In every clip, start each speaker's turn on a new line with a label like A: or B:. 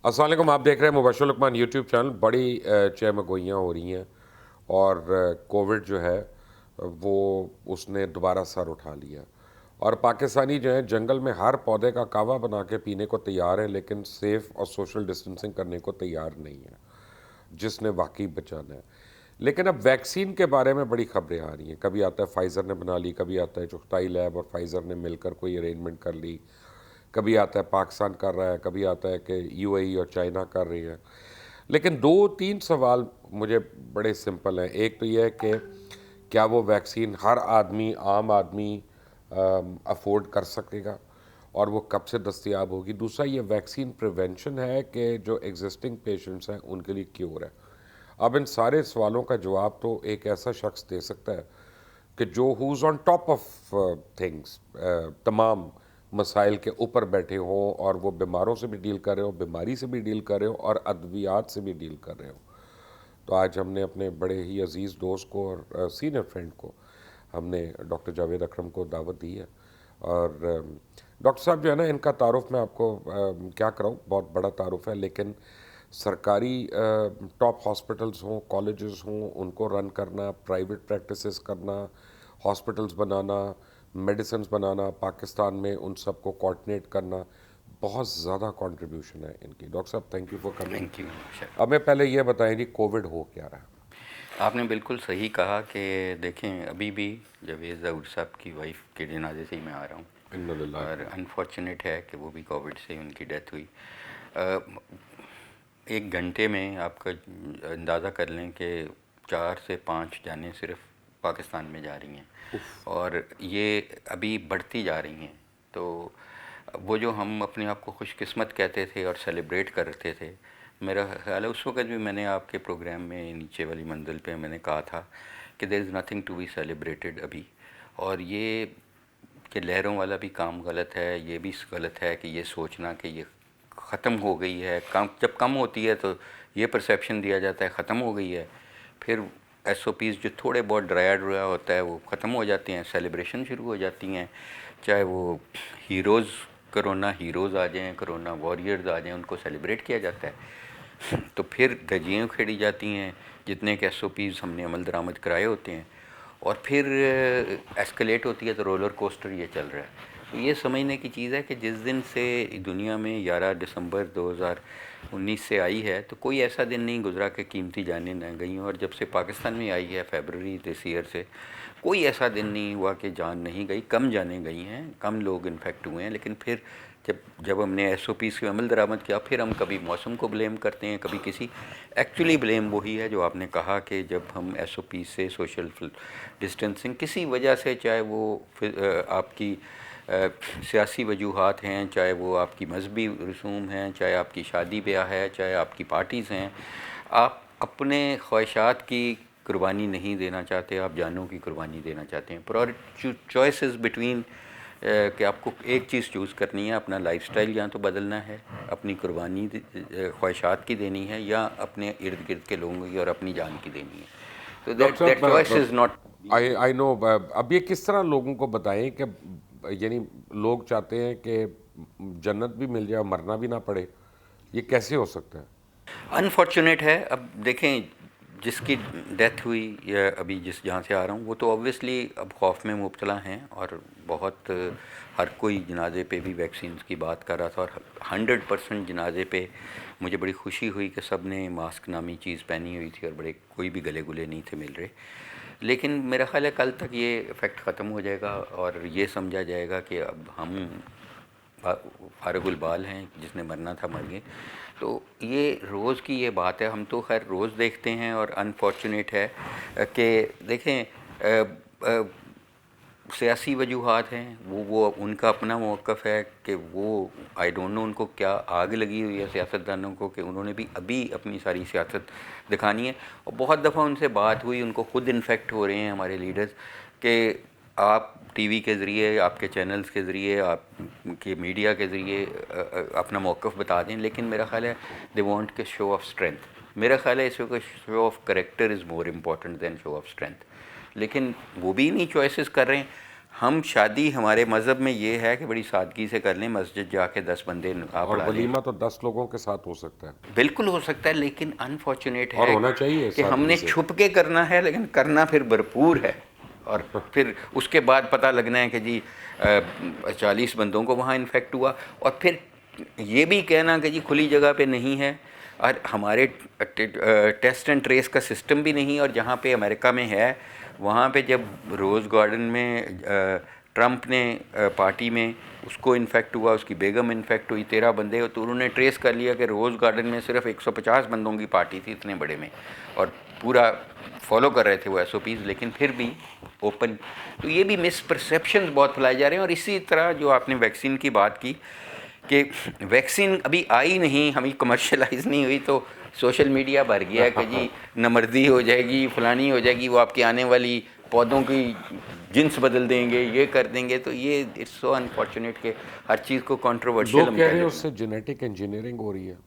A: अस्सलाम वालेकुम। आप देख रहे हैं मुबश्शिर लुकमान यूट्यूब चैनल। बड़ी चहमगोइयाँ हो रही हैं और कोविड जो है वो उसने दोबारा सर उठा लिया और पाकिस्तानी जो है जंगल में हर पौधे का कावा बना के पीने को तैयार है, लेकिन सेफ़ और सोशल डिस्टेंसिंग करने को तैयार नहीं है, जिसने वाकई बचाना है। लेकिन अब वैक्सीन के बारे में बड़ी खबरें आ रही हैं। कभी आता है फाइज़र ने बना ली, कभी आता है चुगताई लैब और फाइज़र ने मिलकर कोई अरेंजमेंट कर ली, कभी आता है पाकिस्तान कर रहा है, कभी आता है कि यूएई और चाइना कर रही है। लेकिन दो तीन सवाल मुझे बड़े सिंपल हैं। एक तो ये है कि क्या वो वैक्सीन हर आदमी, आम आदमी अफोर्ड कर सकेगा और वो कब से दस्तयाब होगी। दूसरा, ये वैक्सीन प्रिवेंशन है कि जो एग्जिस्टिंग पेशेंट्स हैं उनके लिए क्योर है। अब इन सारे सवालों का जवाब तो एक ऐसा शख्स दे सकता है कि जो who's on top of things, तमाम मसाइल के ऊपर बैठे हों और वो बीमारों से भी डील कर रहे हो, बीमारी से भी डील कर रहे हो और अद्वियात से भी डील कर रहे हो। तो आज हमने अपने बड़े ही अजीज़ दोस्त को और सीनियर फ्रेंड को हमने डॉक्टर जावेद अकरम को दावत दी है। और डॉक्टर साहब जो है ना, इनका तारुफ मैं आपको क्या कराऊँ, बहुत बड़ा तारुफ है, लेकिन सरकारी टॉप हॉस्पिटल्स हों, कॉलेजेस हों, उनको रन करना, प्राइवेट प्रैक्टिसेस करना, हॉस्पिटल्स बनाना, मेडिसिन्स बनाना, पाकिस्तान में उन सबको कोऑर्डिनेट करना, बहुत ज़्यादा कंट्रीब्यूशन है इनकी। डॉक्टर साहब, thank you for coming.
B: Thank you.
A: अब मैं पहले ये बताएं जी, कोविड हो क्या रहा है?
B: आपने बिल्कुल सही कहा कि देखें, अभी भी जावेद ज़हूर साहब की वाइफ के जनाजे से ही मैं आ रहा हूँ
A: इन्ना लिल्लाहि
B: और
A: व
B: अनफॉर्चुनेट है कि वो भी कोविड से उनकी डेथ हुई। अ, एक घंटे में आपका अंदाज़ा कर लें कि 4 से 5 जानें सिर्फ पाकिस्तान में जा रही हैं और ये अभी बढ़ती जा रही हैं। तो वो जो हम अपने आप को खुशकिस्मत कहते थे और सेलिब्रेट करते थे, मेरा ख्याल है उस वक्त भी मैंने आपके प्रोग्राम में नीचे वाली मंजिल पे मैंने कहा था कि there is nothing to be celebrated अभी। और ये कि लहरों वाला भी काम गलत है, ये भी गलत है कि ये सोचना कि ये ख़त्म हो गई है। कम जब कम होती है तो ये परसेप्शन दिया जाता है ख़त्म हो गई है, फिर एसओपीज़ जो थोड़े बहुत ड्राया ड्राया होता है वो ख़त्म हो जाते हैं, सेलिब्रेशन शुरू हो जाती हैं। चाहे वो हीरोज़, कोरोना हीरोज़ आ जाएँ, कोरोना वॉरियर्स आ जाएँ, उनको सेलिब्रेट किया जाता है। तो फिर धज्जियाँ उखेड़ी जाती हैं जितने के एसओपीज़ हमने अमल दरामद कराए होते हैं, और फिर एस्केलेट होती है तो रोलर कोस्टर ये चल रहा है। तो ये समझने की चीज़ है कि जिस दिन से दुनिया में 11 दिसंबर 2019 से आई है, तो कोई ऐसा दिन नहीं गुजरा कि कीमती जानें ना गई। और जब से पाकिस्तान में आई है फरवरी दिस ईयर से, कोई ऐसा दिन नहीं हुआ कि जान नहीं गई। कम जानें गई हैं, कम लोग इन्फेक्ट हुए हैं, लेकिन फिर जब जब हमने एसओपीज़ के अमल दरामद किया, फिर हम कभी मौसम को ब्लेम करते हैं, कभी किसी। एक्चुअली ब्लेम वही है जो आपने कहा कि जब हम एसओपी से, सोशल डिस्टेंसिंग किसी वजह से, चाहे वो आपकी सियासी वजूहात हैं, चाहे वो आपकी मजहबी रसूम हैं, चाहे आपकी शादी ब्याह है, चाहे आपकी पार्टीज़ हैं, आप अपने ख्वाहिशात की कुर्बानी नहीं देना चाहते, आप जानों की कुर्बानी देना चाहते हैं। पर और चॉइसेस बिटवीन कि आपको एक चीज़ चूज़ करनी है, अपना लाइफस्टाइल या तो बदलना है, अपनी कुर्बानी ख्वाहिशात की देनी है, या अपने इर्द गिर्द के लोगों की और अपनी जान की देनी है। तो
A: डॉक्टर
B: दैट चॉइस
A: साहब,
B: इज़ नॉट।
A: I know. अब ये किस तरह लोगों को बताएं कि यानी लोग चाहते हैं कि जन्नत भी मिल जाए, मरना भी ना पड़े, ये कैसे हो सकता है?
B: अनफॉर्चुनेट है। अब देखें, जिसकी डेथ हुई या अभी जिस जहाँ से आ रहा हूँ, वो तो ऑब्वियसली अब खौफ में मुब्तला हैं, और बहुत हर कोई जनाजे पे भी वैक्सीन की बात कर रहा था, और 100% जनाजे पे मुझे बड़ी खुशी हुई कि सब ने मास्क नामी चीज़ पहनी हुई थी और बड़े कोई भी गले गुले नहीं थे मिल रहे। लेकिन मेरा ख्याल है कल तक ये इफ़ेक्ट ख़त्म हो जाएगा और ये समझा जाएगा कि अब हम फारगुल बाल हैं, जिसने मरना था मर गए। तो ये रोज़ की ये बात है, हम तो खैर रोज़ देखते हैं। और अनफॉर्चुनेट है कि देखें, सियासी वजूहात हैं, वो उनका अपना मौक़िफ़ है कि वो, आई डोंट नो उनको क्या आग लगी हुई है सियासतदानों को कि उन्होंने भी अभी अपनी सारी सियासत दिखानी है। और बहुत दफ़ा उनसे बात हुई, उनको ख़ुद इन्फेक्ट हो रहे हैं हमारे लीडर्स कि आप टीवी के ज़रिए, आपके चैनल्स के ज़रिए, आपके मीडिया के ज़रिए अपना मौक़िफ़ बता दें, लेकिन मेरा ख़्याल है दे वांट के शो ऑफ स्ट्रेंथ। मेरा ख़्याल है इस वक्त show off character is more important than show off strength. लेकिन वो भी नहीं चॉइसेस कर रहे हैं। हम शादी हमारे मज़हब में ये है कि बड़ी सादगी से कर लें, मस्जिद जाके 10 बंदे आप
A: और
B: पढ़ा लें।
A: वलीमा तो 10 लोगों के साथ हो सकता है
B: बिल्कुल हो सकता है, लेकिन अनफॉर्चुनेट
A: और
B: है
A: होना चाहिए
B: कि
A: सादगी
B: हमने
A: से।
B: छुप के करना है, लेकिन करना फिर भरपूर है। और फिर उसके बाद पता लगना है कि जी 40 बंदों को वहाँ इन्फेक्ट हुआ, और फिर ये भी कहना कि जी खुली जगह पे नहीं है, और हमारे टेस्ट एंड ट्रेस का सिस्टम भी नहीं। और जहाँ पे अमेरिका में है, वहाँ पे जब रोज़ गार्डन में ट्रंप ने पार्टी में उसको इन्फेक्ट हुआ, उसकी बेगम इन्फेक्ट हुई, 13 बंदे, तो उन्होंने ट्रेस कर लिया कि रोज़ गार्डन में सिर्फ 150 बंदों की पार्टी थी इतने बड़े में, और पूरा फॉलो कर रहे थे वो SOPs, लेकिन फिर भी ओपन। तो ये भी मिसपरसेप्शंस बहुत फैलाए जा रहे हैं। और इसी तरह जो आपने वैक्सीन की बात की कि वैक्सीन अभी आई नहीं, हमें कमर्शलाइज नहीं हुई, तो सोशल मीडिया भर गया कि जी नमर्दी हो जाएगी, फलानी हो जाएगी, वो आपकी आने वाली पौधों की जिन्स बदल देंगे, ये कर देंगे। तो ये इट्स सो अनफॉर्चुनेट कि हर चीज़ को कंट्रोवर्शियल
A: लोग
B: हम
A: कह
B: कह
A: रहे हैं
B: देते हैं।
A: उससे जेनेटिक इंजीनियरिंग हो रही है।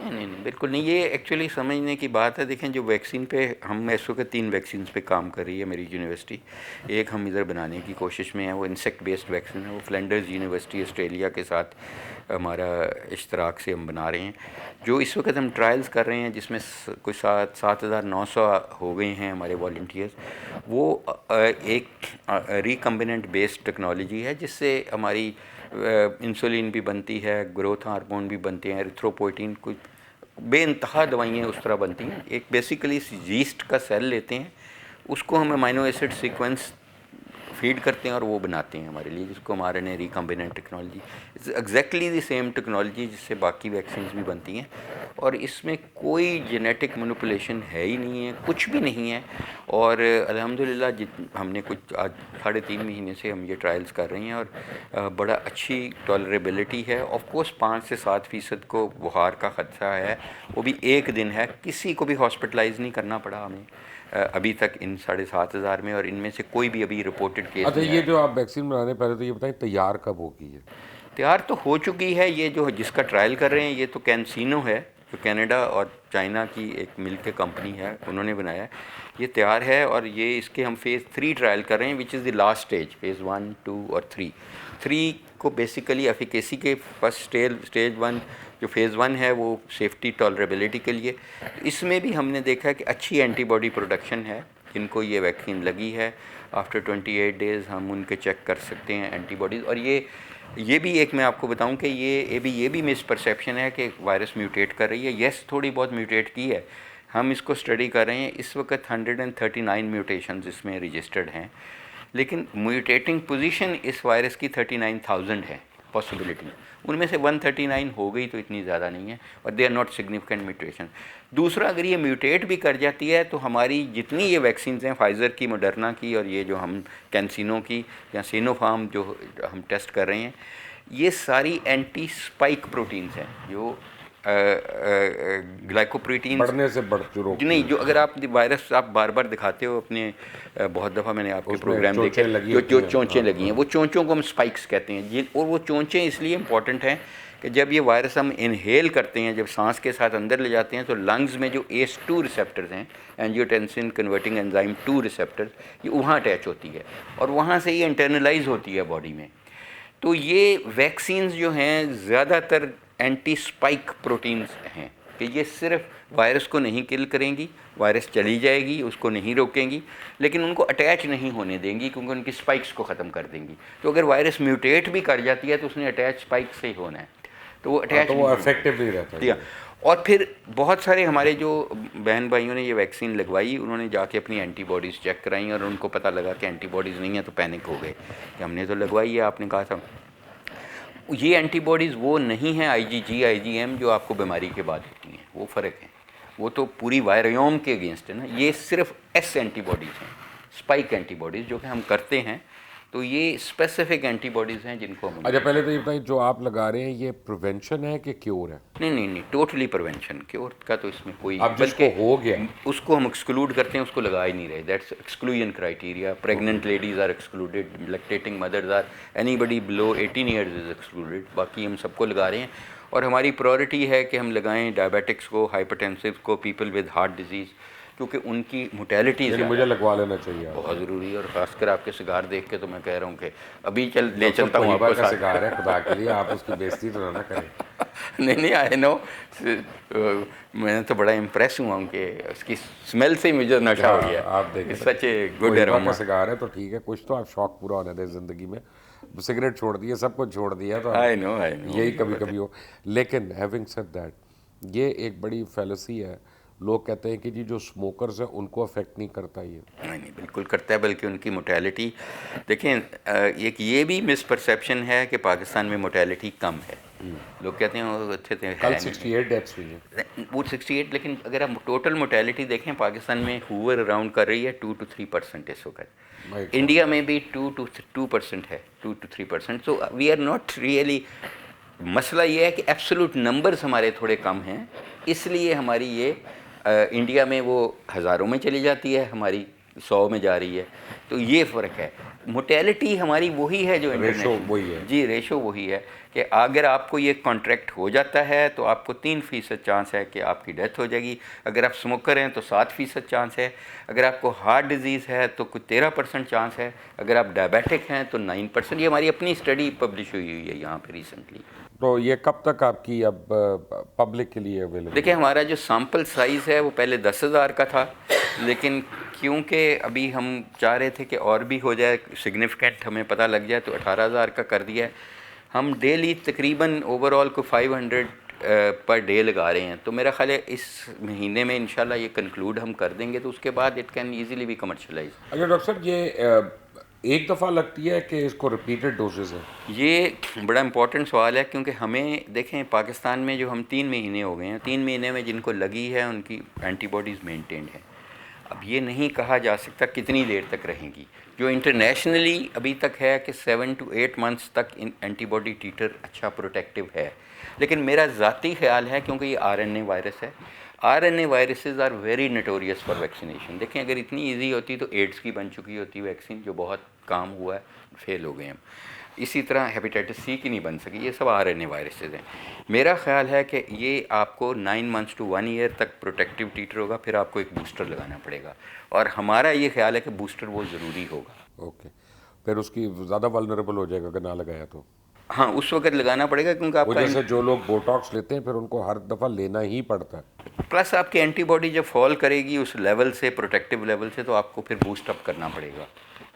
B: नहीं, बिल्कुल नहीं, ये एक्चुअली समझने की बात है। देखें, जो वैक्सीन पे हम इस वक्त 3 वैक्सीन पे काम कर रही है मेरी यूनिवर्सिटी। एक हम इधर बनाने की कोशिश में है, वो इंसेक्ट बेस्ड वैक्सीन है, वो फ्लैंडर्स यूनिवर्सिटी ऑस्ट्रेलिया के साथ हमारा इश्तराक से हम बना रहे हैं। जो इस वक्त हम ट्रायल्स कर रहे हैं, जिसमें कुछ 7,900 हो गए हैं हमारे वॉल्टियर्स, वो एक रिकम्बिनेंट बेस्ड टेक्नोलॉजी है, जिससे हमारी इंसुलिन भी बनती है, ग्रोथ हार्मोन भी बनते हैं, एरिथ्रोपोइटिन, कुछ बेइंतहा दवाइयाँ उस तरह बनती हैं। एक बेसिकली यीस्ट का सेल लेते हैं, उसको हम अमाइनो एसिड सीक्वेंस फीड करते हैं और वो बनाते हैं हमारे लिए, जिसको हम RNA recombinant technology. It's exactly the same technology जिससे बाकी वैक्सीन भी बनती हैं, और इसमें कोई जेनेटिक मैनिपुलेशन है ही नहीं है, कुछ भी नहीं है। और अल्हम्दुलिल्लाह हमने कुछ आज 3.5 महीने से हम ये ट्रायल्स कर रहे हैं, और बड़ा अच्छी टॉलरेबिलिटी है। ऑफ कोर्स 5 से 7% को बुखार का ख़दशा है, वो भी एक दिन है, किसी को भी हॉस्पिटलाइज नहीं करना पड़ा हमें अभी तक इन 7,500 में, और इनमें से कोई भी अभी रिपोर्टेड केस
A: अच्छा,
B: नहीं
A: ये
B: आया।
A: जो आप वैक्सीन बनाने पहले तो ये बताएं तैयार कब होगी ये?
B: तैयार तो हो चुकी है, ये जो जिसका ट्रायल कर रहे हैं ये तो कैंसिनो है, जो कनाडा और चाइना की एक मिल के कंपनी है, उन्होंने बनाया है। ये तैयार है, और ये इसके हम फेज़ 3 ट्रायल कर रहे हैं, which is the last stage, phase 1, 2 और 3 को बेसिकली एफिकेसी के फर्स्ट स्टेज 1 जो फेज़ 1 है वो सेफ्टी टॉलरेबिलिटी के लिए। इसमें भी हमने देखा कि अच्छी एंटीबॉडी प्रोडक्शन है, जिनको ये वैक्सीन लगी है आफ्टर 28 डेज़ हम उनके चेक कर सकते हैं एंटीबॉडीज़। और ये भी एक मैं आपको बताऊं कि ये भी मिसपरसेप्शन है कि वायरस म्यूटेट कर रही है। येस, थोड़ी बहुत म्यूटेट की है, हम इसको स्टडी कर रहे हैं। इस वक्त 139 म्यूटेशंस इसमें रजिस्टर्ड हैं, लेकिन म्यूटेटिंग पोजीशन इस वायरस की 39,000 है पॉसिबिलिटी, उनमें से 139 हो गई तो इतनी ज़्यादा नहीं है, और they are not significant mutation. दूसरा, अगर ये म्यूटेट भी कर जाती है तो हमारी जितनी ये वैक्सीन हैं, फाइज़र की, मॉडर्ना की, और ये जो हम कैंसिनो की या सिनोफार्म जो हम टेस्ट कर रहे हैं, ये सारी एंटी स्पाइक प्रोटीन्स हैं, जो ग्लाइकोप्रोटीन्स
A: बढ़ने से बढ़ जो रोकती
B: नहीं,
A: हैं।
B: जो अगर आप वायरस आप बार बार दिखाते हो अपने, बहुत दफ़ा मैंने आपके
A: उसमें
B: प्रोग्राम देखे,
A: चोंचें लगी
B: जो
A: होती
B: जो
A: हैं।
B: चोंचें
A: हाँ,
B: लगी हैं,
A: हाँ।
B: वो चोंचों को हम स्पाइक्स कहते हैं जी। और वो चोंचें इसलिए इंपॉर्टेंट हैं कि जब ये वायरस हम इनहेल करते हैं, जब सांस के साथ अंदर ले जाते हैं, तो लंग्स में जो ACE2 रिसेप्टर्स हैं, एंजियोटेंसिन कन्वर्टिंग एंजाइम 2 रिसेप्टर्स, ये वहाँ अटैच होती है, और वहाँ से ये इंटरनलाइज होती है बॉडी में। तो ये वैक्सीन्स जो हैं ज़्यादातर एंटी स्पाइक प्रोटीन्स हैं, कि ये सिर्फ वायरस को नहीं किल करेंगी, वायरस चली जाएगी, उसको नहीं रोकेंगी, लेकिन उनको अटैच नहीं होने देंगी, क्योंकि उनकी स्पाइक्स को ख़त्म कर देंगी। तो अगर वायरस म्यूटेट भी कर जाती है तो उसने अटैच स्पाइक से ही होना है, तो वो अटैच
A: तो
B: नहीं
A: वो
B: होगी।
A: इफेक्टिव नहीं रहता
B: या
A: ये।
B: और फिर बहुत सारे हमारे जो बहन भाइयों ने ये वैक्सीन लगवाई, उन्होंने जाके अपनी एंटीबॉडीज़ चेक कराई, और उनको पता लगा कि एंटीबॉडीज़ नहीं है, तो पैनिक हो गए कि हमने तो लगवाई है, आपने कहा था। ये एंटीबॉडीज़ वो नहीं है IgG IgM जो आपको बीमारी के बाद होती हैं, वो फ़र्क है। वो तो पूरी वायरियोम के अगेंस्ट है ना, ये सिर्फ S एंटीबॉडीज़ हैं, स्पाइक एंटीबॉडीज़ जो कि हम करते हैं। तो ये स्पेसिफिक एंटीबॉडीज़ हैं जिनको हम
A: अच्छा, पहले तो ये बताइए, जो आप लगा रहे हैं ये प्रिवेंशन है कि क्योर है?
B: नहीं, टोटली प्रिवेंशन, क्योर का तो इसमें कोई,
A: अब जिसको हो गया
B: उसको हम एक्सक्लूड करते हैं, उसको लगा ही नहीं रहे। That's exclusion criteria. Pregnant ladies are excluded, lactating mothers are, anybody below 18 years is excluded, बाकी हम सबको लगा रहे हैं। और हमारी प्रायोरिटी है कि हम लगाएं डायबिटिक्स को, हाइपरटेंसिव को, पीपल विद हार्ट डिजीज़, क्योंकि उनकी मोटेलिटी
A: यानी मुझे लगवा लेना चाहिए।
B: बहुत ज़रूरी है। और ख़ासकर आपके सिगार देख के तो मैं कह रहा हूँ कि अभी ले
A: तो
B: चलता हूँ
A: तोयबा
B: आपको
A: का
B: साथ।
A: सिगार है, खुदा के लिए आप उसकी बेइज्जती तो ना करें।
B: नहीं नहीं, आई नो, मैं तो बड़ा इम्प्रेस हुआ हूँ कि उसकी स्मेल से ही मुझे नशा हो गया।
A: आप देखें
B: सच ए गुड
A: तोयबा का
B: एरोमा।
A: सिगार है तो ठीक है, कुछ तो आप शौक पूरा होने दें ज़िंदगी में। सिगरेट छोड़ दिए, सब कुछ छोड़ दिया, तो अब
B: आई नो
A: यही
B: मुझे
A: कभी
B: पता
A: कभी हो। लेकिन हैविंग सेड दैट, ये एक बड़ी फैलेसी है। लोग कहते हैं कि जी जो स्मोकर्स हैं उनको अफेक्ट नहीं करता ये।
B: नहीं नहीं, बिल्कुल करता है, बल्कि उनकी मोटेलिटी देखें, एक ये भी मिसपरसेप्शन है कि पाकिस्तान में मोटेलिटी कम है। लोग कहते हैं वो अच्छे थे,
A: कल
B: है नहीं।
A: 68 डेथ्स हुई हैं।
B: वो 68, लेकिन अगर आप टोटल मोटेलिटी देखें पाकिस्तान में हुवर अराउंड कर रही है 2 to 3% इस वक्त।
A: My God।
B: इंडिया में भी 2% है, 2 to 3%। So we are not really, मसला ये है कि एब्सोल्यूट नंबर्स हमारे थोड़े कम हैं, इसलिए हमारी ये इंडिया में वो हज़ारों में चली जाती है, हमारी 100 में जा रही है। तो ये फ़र्क है। मोटेलिटी हमारी वही है जो
A: रेशो
B: इंटरनेशनल,
A: वही है।
B: जी रेशो वही है कि अगर आपको ये कॉन्ट्रैक्ट हो जाता है तो आपको 3% चांस है कि आपकी डेथ हो जाएगी। अगर आप स्मोकर हैं तो 7% चांस है। अगर आपको हार्ट डिजीज़ है तो कुछ 13% चांस है। अगर आप डायबिटिक हैं तो 9%। ये हमारी अपनी स्टडी पब्लिश हुई हुई है यहाँ पे रिसेंटली।
A: तो ये कब तक आपकी अब पब्लिक के लिए अवेलेबल?
B: देखिए, हमारा जो सैम्पल साइज़ है वो पहले 10,000 का था, लेकिन क्योंकि अभी हम चाह रहे थे कि और भी हो जाए, सिग्निफिकेंट हमें पता लग जाए, तो 18,000 का कर दिया है। हम डेली तकरीबन ओवरऑल को 500 पर डे लगा रहे हैं। तो मेरा ख्याल है इस महीने में इंशाल्लाह ये कंक्लूड हम कर देंगे, तो उसके बाद it can easily be commercialize.
A: अच्छा डॉक्टर साहब, ये एक दफ़ा लगती है कि इसको रिपीटेड डोजेज है?
B: ये बड़ा इंपॉर्टेंट सवाल है, क्योंकि हमें देखें पाकिस्तान में जो हम 3 महीने हो गए हैं, 3 महीने में जिनको लगी है उनकी एंटीबॉडीज़ मेंटेन्ड है। अब ये नहीं कहा जा सकता कितनी देर तक रहेंगी। जो इंटरनेशनली अभी तक है कि 7 to 8 मंथ्स तक एंटीबॉडी टीटर अच्छा प्रोटेक्टिव है। लेकिन मेरा ज़ाती ख्याल है, क्योंकि ये RNA वायरस है, RNA viruses are very notorious for vaccination. देखें, अगर इतनी इजी होती तो एड्स की बन चुकी होती वैक्सीन, जो बहुत काम हुआ है, फेल हो गए हम। इसी तरह हेपेटाइटिस C की नहीं बन सकी। ये सब RNA वायरसेस हैं। मेरा ख्याल है कि ये आपको 9 मंथ्स to 1 ईयर तक प्रोटेक्टिव टीटर होगा, फिर आपको एक बूस्टर लगाना पड़ेगा। और हमारा ये ख्याल है कि बूस्टर वो ज़रूरी होगा।
A: ओके, फिर उसकी ज़्यादा वल्नरेबल हो जाएगा अगर ना लगाया तो?
B: हाँ, उस वक्त लगाना पड़ेगा, क्योंकि
A: वो
B: आपका
A: जैसे जो लोग बोटॉक्स लेते हैं फिर उनको हर दफ़ा लेना ही पड़ता है।
B: प्लस आपकी एंटीबॉडी जब फॉल करेगी उस लेवल से, प्रोटेक्टिव लेवल से, तो आपको फिर बूस्ट अप करना पड़ेगा।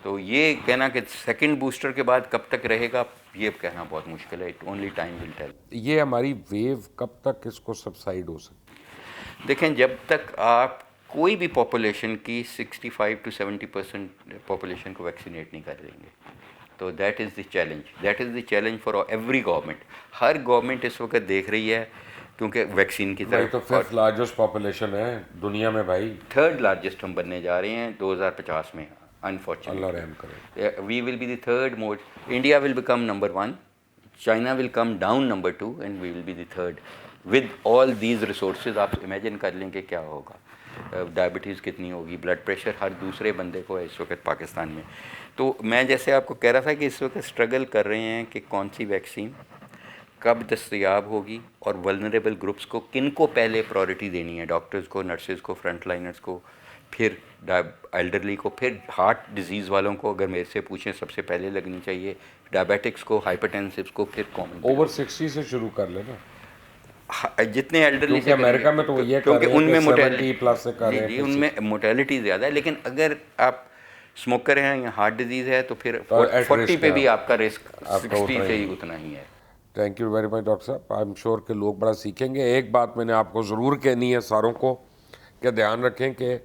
B: तो ये कहना कि सेकंड बूस्टर के बाद कब तक रहेगा, ये कहना बहुत मुश्किल है। It only time will tell.
A: ये हमारी वेव कब तक इसको सबसाइड हो सकती
B: देखें, जब तक आप कोई भी पॉपुलेशन की 65 to 70% पॉपुलेशन को वैक्सीनेट नहीं कर देंगे, तो that is the challenge. That is the challenge for every government. Her government इस वक्त देख रही है, क्योंकि वैक्सीन की
A: भाई? तो
B: तरफ।
A: 5th लार्जेस्ट पॉपुलेशन है दुनिया में भाई।
B: 3rd लार्जेस्ट हम बनने जा रहे हैं 2050 में,
A: अल्लाह
B: अनफॉर्चुनेटली।
A: रहम करे।
B: We will be the third most. India will become number 1. China will come down number 2, and we will be the third. With all these resources, आप इमेजिन कर लें कि क्या होगा। डायबिटीज़ कितनी होगी, ब्लड प्रेशर हर दूसरे बंदे को है इस वक्त पाकिस्तान में। तो मैं जैसे आपको कह रहा था कि इस वक्त स्ट्रगल कर रहे हैं कि कौन सी वैक्सीन कब दस्तयाब होगी, और वल्नरेबल ग्रुप्स को किन को पहले प्रायोरिटी देनी है, डॉक्टर्स को, नर्सेज़ को, फ्रंट लाइनर्स को, फिर एल्डरली को, फिर हार्ट डिजीज़ वालों को अगर मेरे से पूछें सबसे पहले लगनी चाहिए, डायबिटिक्स को, हाइपरटेंसिव्स को, फिर कॉमन।
A: ओवर 60 से शुरू कर लेना,
B: जितने एल्डरली
A: क्योंकि अमेरिका में तो ये कर रहे हैं
B: उनमें
A: कि 70 प्लस से कर रहे हैं।
B: जी, उनमें मोटेलिटी ज़्यादा है। लेकिन अगर आप स्मोकर हैं या हार्ट डिजीज़ है तो फिर
A: तो at
B: 40
A: risk
B: पे
A: है
B: भी आपका रिस्क
A: आपका
B: 60
A: उतना
B: से
A: ही
B: ही उतना ही है।
A: Thank you very much doctor साहब। आई एम श्योर कि लोग बड़ा सीखेंगे। एक बात मैंने आपको ज़रूर कहनी है सारों को, कि ध्यान रखें कि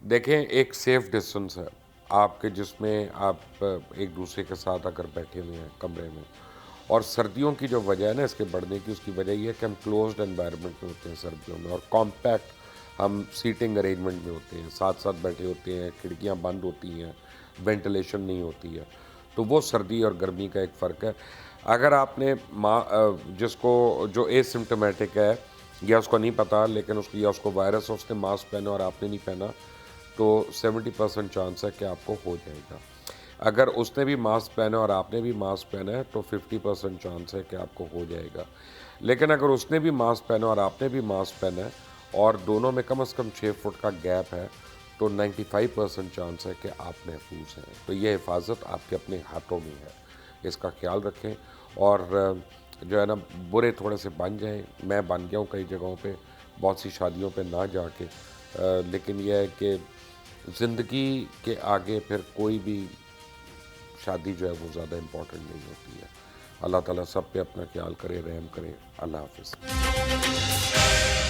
A: देखें, एक सेफ डिस्टेंस है आपके, जिसमें आप एक दूसरे के साथ अगर बैठे हुए हैं कमरे में, और सर्दियों की जो वजह है ना इसके बढ़ने की, उसकी वजह ये है कि हम क्लोज्ड एनवायरनमेंट में होते हैं सर्दियों में, और कॉम्पैक्ट हम सीटिंग अरेंजमेंट में होते हैं, साथ साथ बैठे होते हैं, खिड़कियाँ बंद होती हैं, वेंटिलेशन नहीं होती है। तो वो सर्दी और गर्मी का एक फ़र्क है। अगर आपने जिसको जो एसिम्टोमेटिक है या उसको नहीं पता, लेकिन उसको या उसको वायरस है, उसने मास्क पहना और आपने नहीं पहना, तो 70% चांस है कि आपको हो जाएगा। अगर उसने भी मास्क पहना और आपने भी मास्क पहना है तो 50% चांस है कि आपको हो जाएगा। लेकिन अगर उसने भी मास्क पहना और आपने भी मास्क पहना है और दोनों में कम से कम 6 फुट का गैप है, तो 95% चांस है कि आप महफूज हैं। तो ये हिफाजत आपके अपने हाथों में है, इसका ख्याल रखें। और जो है ना, बुरे थोड़े से बन जाएं, मैं बन गया हूँ कई जगहों पे, बहुत सी शादियों पे ना जाके, लेकिन यह है कि ज़िंदगी के आगे फिर कोई भी शादी जो है वो ज़्यादा इम्पोर्टेंट नहीं होती है। अल्लाह ताला सब पे अपना ख्याल करे, रहम करे। अल्लाह हाफ़िज़।